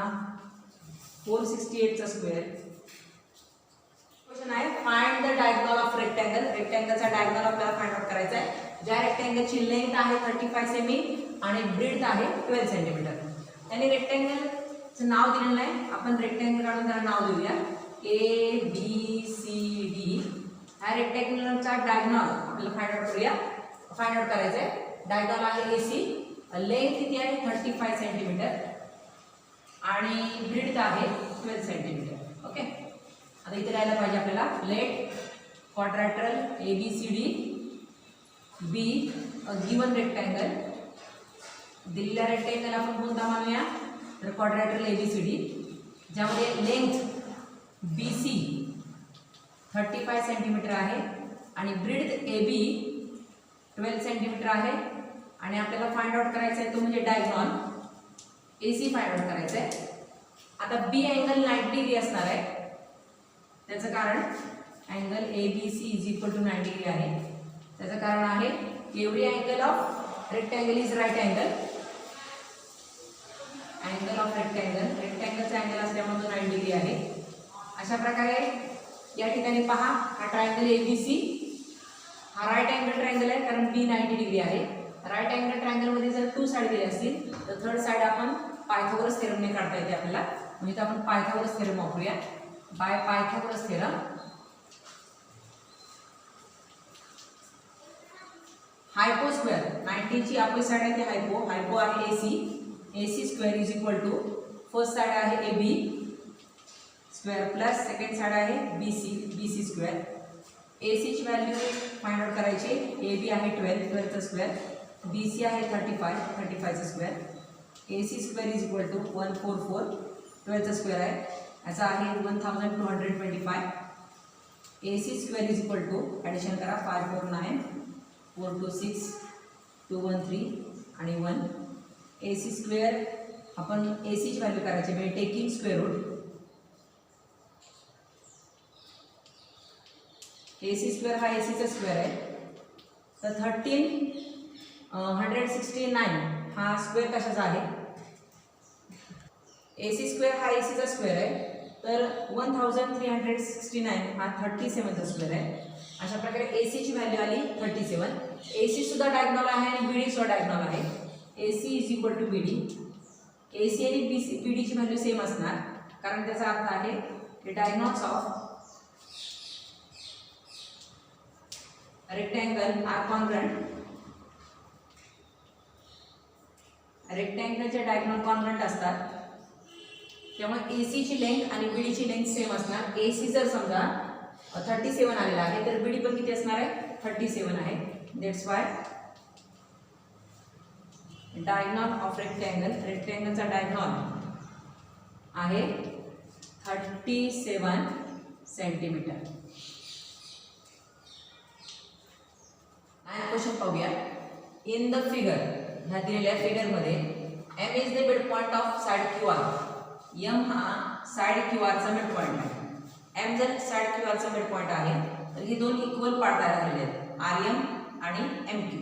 468 चा स्क्वेअर. क्वेश्चन आहे find the diagonal of rectangle. रेक्टँगलचा डायगोनल आपल्याला फाइंड आउट करायचा आहे. ज्या रेक्टँगलची लेंथ आहे 35 सेमी आणि ब्रेड्थ आहे 12 सेंटीमीटर. त्याने रेक्टँगलचं नाव दिलेलं आहे. आपण रेक्टँगल काढून त्याला नाव देऊया ABCD. ह्या रेक्टँगलचा डायगोनल आपल्याला फाइंड आउट करायचं आहे. डायगोनल आहे AC. लेंथ किती आहे 35 सेंटीमीटर आणि ब्रेड्थ आहे 12 सेंटीमीटर. ओके आता इथे राहायला पाहिजे आपल्याला let quadrilateral ABCD be a given rectangle. दिलेला रेक्टँगल आपण कोणता मानूया तर क्वाड्रॅटरल ABCD ज्यामध्ये लेंथ BC 35 सेंटीमीटर आहे आणि ब्रेड्थ AB 12 सेंटीमीटर आहे आणि आपल्याला फाइंड आउट करायचा आहे तो म्हणजे डायगोनल AC फाइंड आउट करायचा आहे. आता B अँगल 90 डिग्री असणार आहे त्याचं कारण angle ABC is equal to 90 degree आहे. त्याचं कारण आहे every angle of rectangle is right angle. Angle of रेक्टँगलचा अँगल असल्यामुळे तो 90 डिग्री आहे. अशा प्रकारे या ठिकाणी पहा, हा ट्रायंगल ABC हा राईट अँगल ट्रायंगल आहे कारण B 90 डिग्री आहे. राईट अँगल ट्रायंगलमध्ये जर 2 साइड दिले असतील तर थर्ड साइड आपण पायथागोरस थेरमने काढता येते आपल्याला. म्हणजे आपण पायथागोरस थेरम वापरूया. By Pythagoras theorem hypo square 90 ची अपोजिट साइड आहे ती हायपो आहे AC square is equal to first side आहे AB square plus second side आहे BC स्क्वेअर. AC ची व्हॅल्यू फाइंड आउट करायची. AB आहे 12 चा स्क्वेअर, BC आहे 35 चा square. AC square is equal to 144 12 चा स्क्वेअर आहे, याचा आहे 1225. AC square is equal to addition करा 549 426 213 आणि 1. AC स्क्वेअर आपण AC ची व्हॅल्यू करायची म्हणजे taking square root. AC square हा AC चा स्क्वेअर आहे. तर 1369 हा स्क्वेअर कशाचा आहे. AC स्क्वेअर हा AC चा स्क्वेअर आहे. तर 1369 हा 37 चा स्क्वेअर आहे. अशा प्रकारे AC ची व्हॅल्यू आली 37. AC सुद्धा डायगोनल आहे आणि BD सुद्धा डायगोनल आहे. AC is equal to BD. AC आणि BD ची व्हॅल्यू सेम असणार कारण त्याचा अर्थ आहे की diagonals of rectangle are congruent. रेक्टँगलचे डायगोनल कॉन्ग्रंट असतात. त्यामुळे AC ची लेंथ आणि BD ची लेंथ सेम असणार. AC जर समजा 37 आलेला आहे तर BD पण किती असणार आहे 37 आहे. दॅट्स वाय डायगोनल ऑफ रेक्टँगलचा डायगोनल आहे 37 सेंटीमीटर. आणि क्वेश्चन पाहूया. इन द फिगर, ह्या दिलेल्या फिगरमध्ये M is the mid point of side QR. M हा साइड QR चा मिड पॉइंट आहे. M जर साइड QR चा मिड पॉइंट आहे तर हे दोन इक्वल पार्ट तयार झालेले आहेत RM आणि MQ.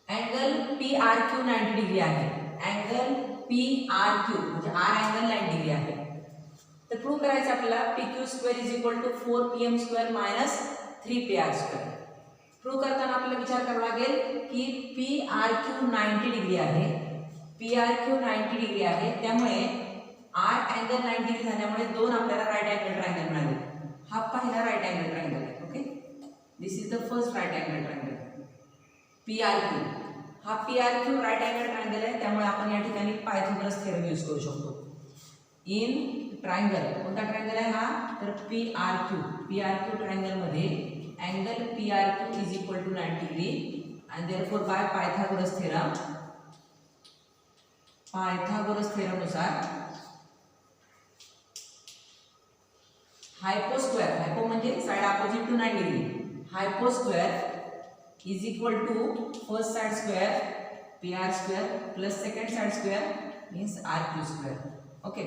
अँगल PRQ 90 डिग्री आहे. अँगल PRQ म्हणजे R अँगल 90 डिग्री आहे. तर प्रूव्ह करायचं आपल्याला PQ square is equal to 4PM square minus 3PR square. Prove करताना आपल्याला विचार करावा लागेल की PRQ 90 डिग्री आहे. PRQ 90 डिग्री आहे त्यामुळे R अँगल 90 डिग्री झाल्यामुळे दोन आपल्याला राईट अँगल ट्रायंगल मिळाले. हा पहिला राईट अँगल ट्रायंगल आहे. Okay, this is the first right angle triangle. PRQ हा PRQ राईट अँगल ट्रायंगल आहे त्यामुळे आपण या ठिकाणी पायथागोरस थेरम यूज करू शकतो. इन ट्रायंगल, कोणता ट्रायंगल आहे हा तर PRQ ट्रायंगल मध्ये angle PRQ is equal to 90 degree and therefore by Pythagoras theorem नुसार हायपो स्क्वेअर, हायपो म्हणजे side opposite to 90 degree, hypo square is equal to first side square PR square plus second side square means RQ square. Okay,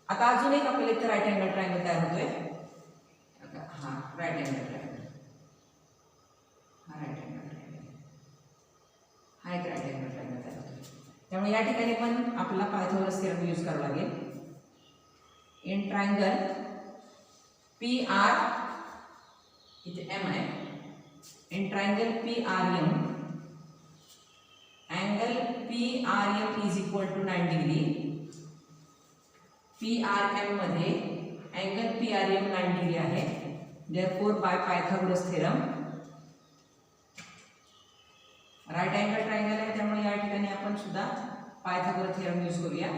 आता अजून एक आपल्याला इथे राईट अँगल ट्रायंगल तयार होतोय. हा राईट अँगल ट्रायंगल, हा राईट अँगल ट्रायंगल, हा एक राईट अँगल ट्रायंगल तयार होतोय. त्यामुळे या ठिकाणी पण आपल्याला पायथागोरस थेरम यूज करावा लागेल. इन ट्रायंगल PR इथे M आहे. In triangle PRM angle PRM is equal to 90 degree. PRM मध्ये अँगल PRM 90 डिग्री आहे. Therefore by Pythagoras theorem right angle triangle आहे त्यामुळे या ठिकाणी आपण सुद्धा पायथागोरस थेरम यूज करूया.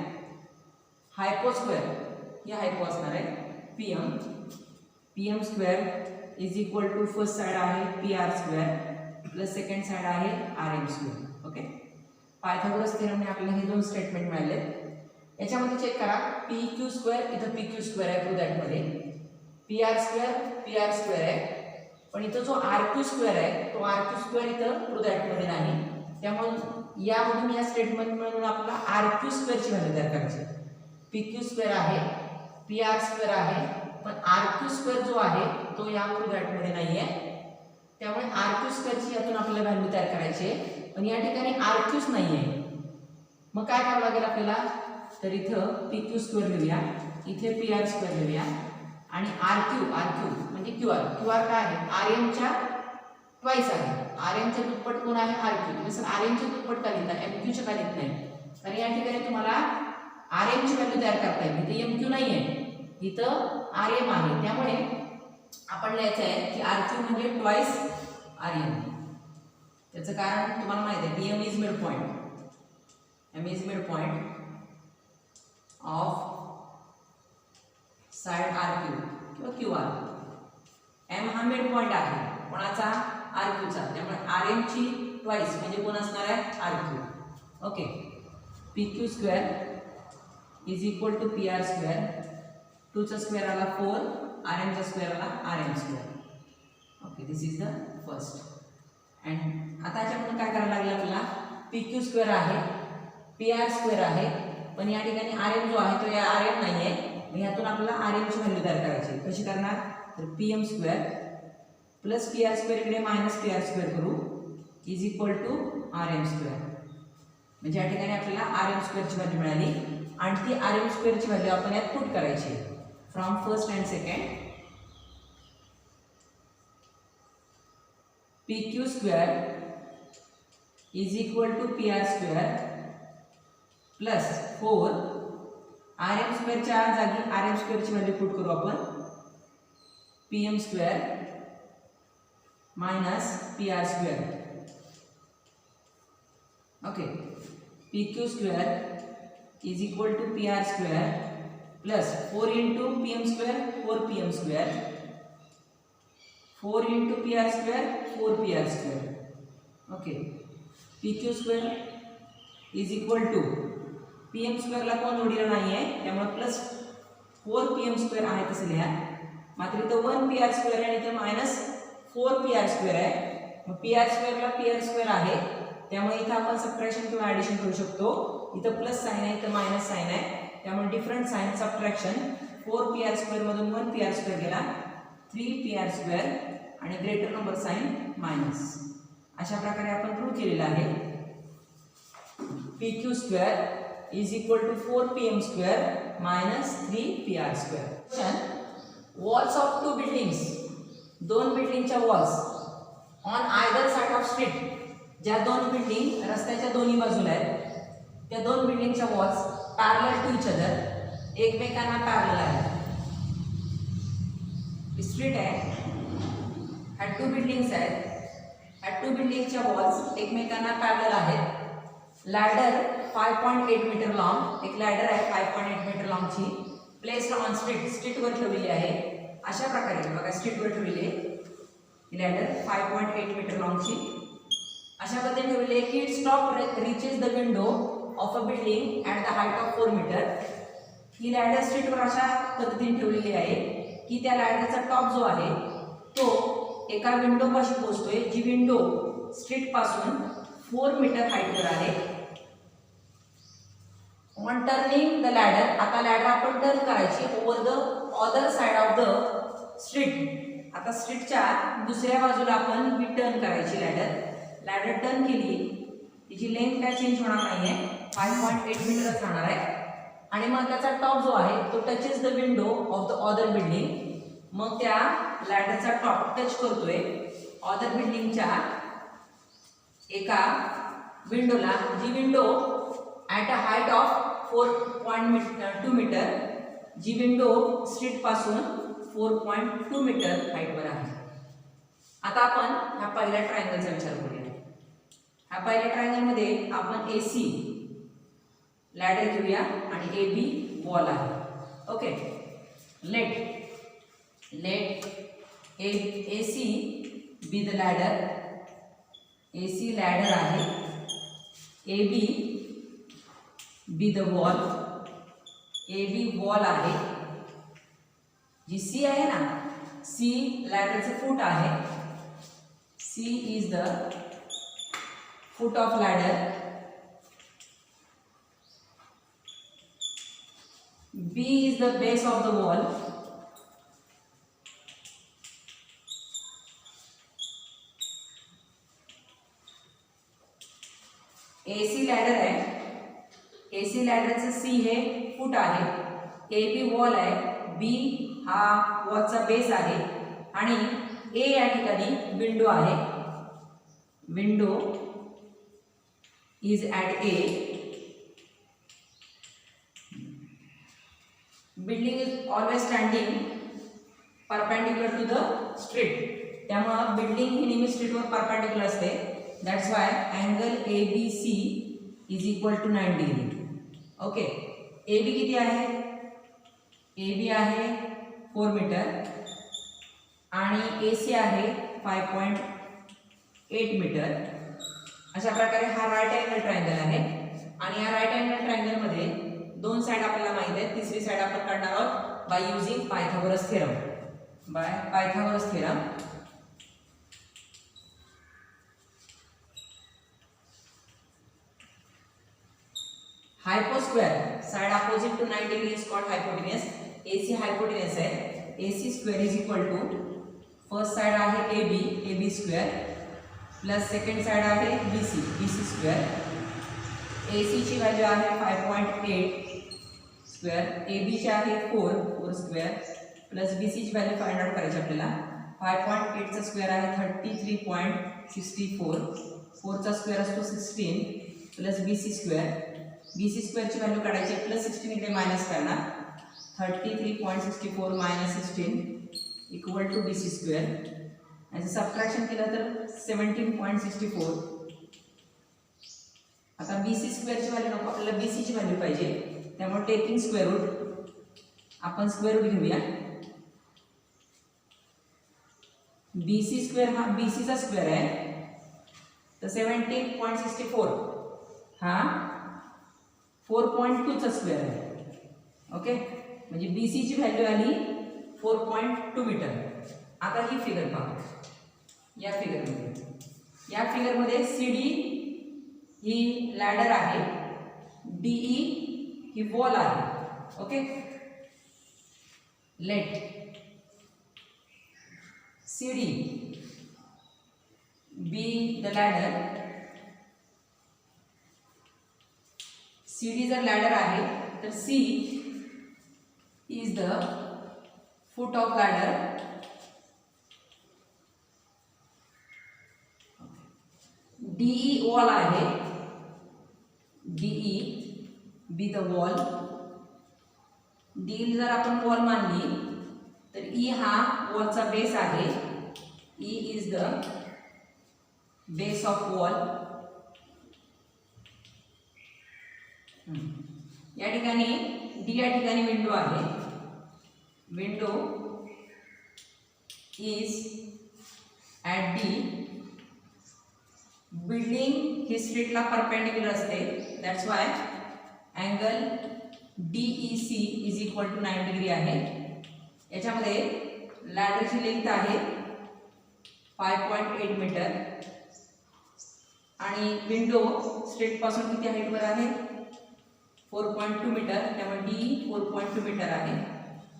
हायपो स्क्वेअर, हे हायपो असणार आहे PM square is equal to first side आहे PR square plus second side आहे RM स्क्वेअर. ओके, पायथागोरस थेरमने आपल्याला हे दोन स्टेटमेंट मिळाले. याच्यामध्ये चेक करा PQ स्क्वेअर, इथं PQ स्क्वेअर आहे प्रूव्ह दॅट मध्ये, PR स्क्वेअर आहे, पण इथं जो RQ स्क्वेअर आहे तो RQ स्क्वेअर इथं प्रूव्ह दॅट मध्ये नाही. त्यामुळे यामधून या स्टेटमेंट मिळून आपल्याला RQ स्क्वेअरची व्हॅल्यू तयार करायची. PQ स्क्वेअर आहे, PR स्क्वेअर आहे पण r² जो आहे तो या फुल ब्रॅकेटमध्ये नाही आहे, त्यामुळे r² ची यातून आपल्याला व्हॅल्यू तयार करायची आहे, पण या ठिकाणी r³ नाही आहे. मग काय करावं लागेल आपल्याला, तर इथं pq² लिहूया, इथे pr² लिहूया आणि rq म्हणजे qr काय आहे, rm च्या ट्वाइस आहे. rm च्या दुप्पट कोण आहे, rq. तुम्ही सर rm च्या दुप्पट का लिहिता, mq च्या का लिहित नाही, तर या ठिकाणी तुम्हाला rm ची व्हॅल्यू तयार करता येईल. इथे mq नाही आहे, इथं rm आहे, त्यामुळे आपण लिहायचं आहे की rq म्हणजे ट्वाइस rm. त्याचं कारण तुम्हाला माहिती आहे, pm is mid point, m is mid point of side rq किंवा qr. m हा मिड पॉइंट आहे कोणाचा, rq चा, त्यामुळे rm ची ट्वाइस म्हणजे कोण असणार आहे, rq. Okay, pq² is equal to pr², 2 चा स्क्वेअर आला 4, rm चा स्क्वेअर आला rm². Okay, this is the first. And आता याच्याकडून काय करायला लागलं आपल्याला, pq² आहे, pr² आहे, पण या ठिकाणी rm जो आहे तो या rm नाही आहे. ह्यातून आपल्याला rm ची व्हॅल्यू तयार करायची. कशी करणार, तर pm² प्लस pr² इकडे मायनस pr² करू इज इक्वल टू rm². म्हणजे या ठिकाणी आपल्याला rm² ची व्हॅल्यू मिळाली आणि ती rm² ची व्हॅल्यू आपण यात पुट करायची from first and second. pq² is equal to pr² plus 4 rm² च्या जागी rm² ची व्हॅल्यू पुट करू आपण, pm² minus pr². Okay, pq² is equal to pr² plus 4 into pm², 4 pm², 4 into pr², 4 pr². Okay, pq² is equal to pm² ला कोण जोडलेला नाही आहे, त्यामुळे प्लस 4 pm² आहे तसं लिहा, मात्र इथं 1 pr² आहे आणि इथं मायनस 4 pr² आहे. मग pr² ला pr² आहे, त्यामुळे इथं आपण सबट्रॅक्शन किंवा ॲडिशन करू शकतो. इथं प्लस साइन आहे, इथं मायनस साइन आहे, त्यामुळे डिफरंट साइन सबट्रॅक्शन. 4 pr² मधून 1 pr² गेला, 3 pr² आणि ग्रेटर नंबर साइन मायनस. अशा प्रकारे आपण प्रूव्ह केलेलं आहे. pq² is equal to 4 pm² minus 3 pr². Walls of 2 buildings, 2 बिल्डिंगच्या walls on either side of street, ज्या 2 बिल्डिंग रस्त्याच्या दोन्ही बाजूला आहेत, त्या 2 बिल्डिंगच्या walls parallel to each other, एकमेकांना पॅरलल आहेत. स्ट्रीट आहे, ह्या 2 बिल्डिंग्स आहेत, ह्या 2 बिल्डिंगच्या वॉल्स एकमेकांना पॅरलल आहेत. लॅडर 5.8 मीटर लॉन्ग, एक लॅडर आहे 5.8 मीटर लॉन्गची, प्लेस्ड ऑन स्ट्रीट, स्ट्रीटवर ठेवलेली आहे. अशा प्रकारे बघा, स्ट्रीटवर ठेवलेली आहे लॅडर 5.8 मीटर लॉन्गची, अशा पद्धतीने ठेवलेली आहे की it stop reaches the window of a building at the height of 4 metre. ही लॅडर स्ट्रीटवर अशा पद्धतीने ठेवलेली आहे की त्या लॅडरचा टॉप जो आहे तो एका विंडो पाशी पोहोचतोय, जी विंडो स्ट्रीट पासून 4 मीटर हाईटवर आहे. ऑन टर्निंग द लॅडर, आता लॅडर आपण टर्न करायची over the other side of the street. आता स्ट्रीटच्या दुसऱ्या बाजूला आपण टर्न करायची लॅडर टर्न केली, तिची लेंथ काय चेंज होणार नाहीये, 5.8 मीटरच राहणार आहे. आणि मग त्याचा टॉप जो आहे तो touches the window of the other building. मग त्या लॅडरचा टॉप टच करतोय अदर बिल्डिंगच्या एका विंडोला, जी window at a height of 4.2 metre, जी विंडो स्ट्रीट पासून 4.2 मीटर हाईटवर आहे. आता आपण ह्या पहिल्या ट्रायंगलचा विचार करूया. ह्या पहिल्या ट्रायंगलमध्ये आपण AC लॅडर घेऊया आणि AB वॉल आहे. Okay, let AC be the ladder, AC ladder आहे, AB be the wall, AB wall आहे. जी C आहे ना, C लॅडरचे फूट आहे, C is the foot of ladder, B is the base of the wall, AC ladder आहे, AC लॅडरचं C हे फूट आहे, AB वॉल आहे, B हा वॉलचा बेस आहे आणि A या ठिकाणी विंडो आहे. Window is at A. Building is always standing perpendicular to the street. त्यामुळं बिल्डिंग ही नेहमी स्ट्रीटवर परपेंडिक्युलर असते. That's why angle ABC is equal to 9 degree. Okay, AB किती आहे? AB आहे 4 मीटर आणि AC आहे 5.8 मीटर. अशा प्रकारे हा राईट अँगल ट्रायंगल आहे आणि या राईट अँगल ट्रायंगलमध्ये दोन साइड आपल्याला माहित आहे. तिसरी साइड आपण काढणार आहोत by using Pythagoras theorem. By Pythagoras theorem. Hypo square side opposite to 90 degree is called hypotenuse. AC hypotenuse आहे. AC square is equal to first side आहे AB square plus second side आहे BC स्क्वेअर. AC ची व्हॅल्यू आहे 5.8 स्क्वेअर, AB ची आहे 4 स्क्वेअर प्लस BC ची व्हॅल्यू फाइंड आउट करायची आपल्याला. 5.8 चा स्क्वेअर आहे 33.64, 4 चा स्क्वेअर असतो 16 प्लस BC स्क्वेअर. BC स्क्वेअरची व्हॅल्यू काढायची प्लस 16 इकडे मायनस करणार. 33.64 minus 16 equal to BC square. याचं सबट्रॅक्शन केलं तर 17.64. आता BC स्क्वेअरची व्हॅल्यू नको, आपल्याला BC ची व्हॅल्यू पाहिजे. त्यामुळे टेकिंग स्क्वेअर रूट आपण स्क्वेअर रूट घेऊया. BC स्क्वेअर हा BC चा स्क्वेअर आहे तर 17.64 हा 4.2 चा स्क्वेअर आहे. ओके, म्हणजे BC ची व्हॅल्यू आली 4.2 मीटर. आता ही फिगर पहा. या फिगरमध्ये CD ही लॅडर आहे, DE ही वॉल आहे. Okay, let CD be the ladder. CD जर लॅडर आहे तर C is the foot of ladder. DE wall आहे, DE be the wall. D जर आपण वॉल मानली तर E हा वॉलचा बेस आहे. E is the base of wall. या ठिकाणी D या ठिकाणी विंडो आहे. Window is at D. Building ही स्ट्रीटला परपेंडिक्युलर असते. That's why angle DEC is equal to 9 degree आहे. याच्यामध्ये लॅडरची लेंथ आहे 5.8 मीटर आणि विंडो स्ट्रेट पासून किती हाईटवर आहे 4.2 मीटर. त्यामुळे D 4.2 मीटर आहे.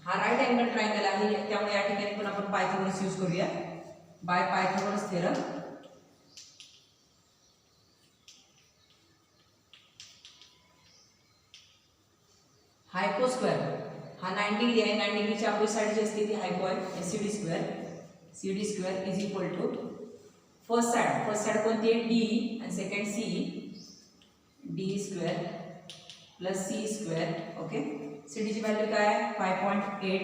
हा राईट अँगल ट्रायंगल आहे. त्यामुळे या ठिकाणी पण आपण पायथागोरस यूज करूया बाय पायथागोरस थेरम. हायपोस्क्वेअर हा 90 डिग्री आहे. 90 डिग्रीची आपली साइड जी असते ती हायपो आहे. CD square is equal to first side कोणती आहे D आणि second C, D square plus C square. Okay, CD ची व्हॅल्यू काय आहे 5.8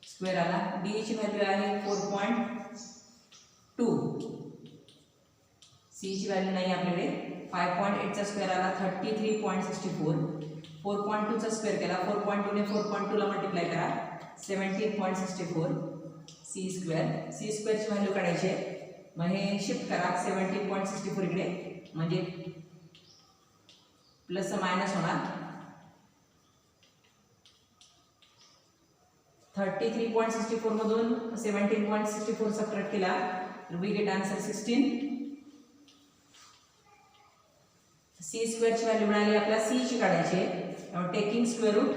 स्क्वेअर आला. D ची व्हॅल्यू आहे 4.2. C ची व्हॅल्यू नाही आपल्याकडे. 5.8 चा स्क्वेअर आला 33.64. 4.2 चा स्क्वेअर केला, 4.2 ने 4.2 ला मल्टिप्लाय करा 17.64. C स्क्वेअरची व्हॅल्यू काढायची आहे. मग हे शिफ्ट करा 17.64 इकडे म्हणजे प्लस मायनस होणार. 33.64 मधून 17.64 सबट्रॅक्ट केला तर वी गेट आन्सर 16. C स्क्वेअरची व्हॅल्यू मिळाली. आपल्याला C ची काढायची आहे. Taking square root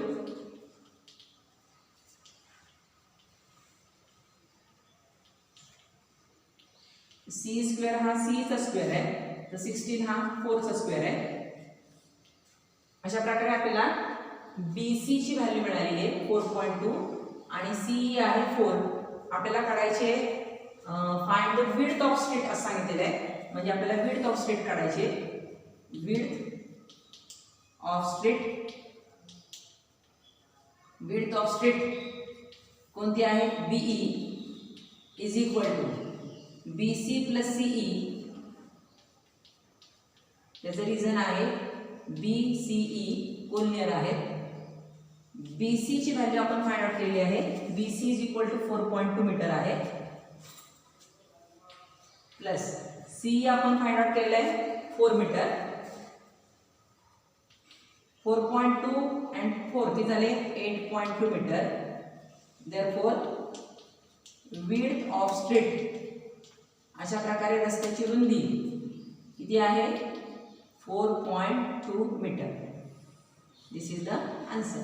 C square हा C चा स्क्वेअर आहे तर 16 हा 4चा स्क्वेअर आहे. अशा प्रकारे आपल्याला BC ची व्हॅल्यू मिळालेली आहे 4.2 आणि CE आहे 4. आपल्याला काढायचे find the width of slit असं सांगितलेलं आहे. म्हणजे आपल्याला विड्थ ऑफ स्लिट काढायचे. विड्थ ऑफ स्लिट कोणती आहे BE is equal to BC plus CE. त्याचं रिझन आहे BCE कोलिनियर आहेत. BC ची व्हॅल्यू आपण फाइंड आउट केली आहे. BC is equal to 4.2 metre आहे प्लस CE आपण फाइंड आउट केलेलं आहे 4 मीटर. 4.2 and 4 किती झाले 8.2 metre. Therefore width of street अशा प्रकारे रस्त्याची रुंदी किती आहे 4.2 metre. This is the answer.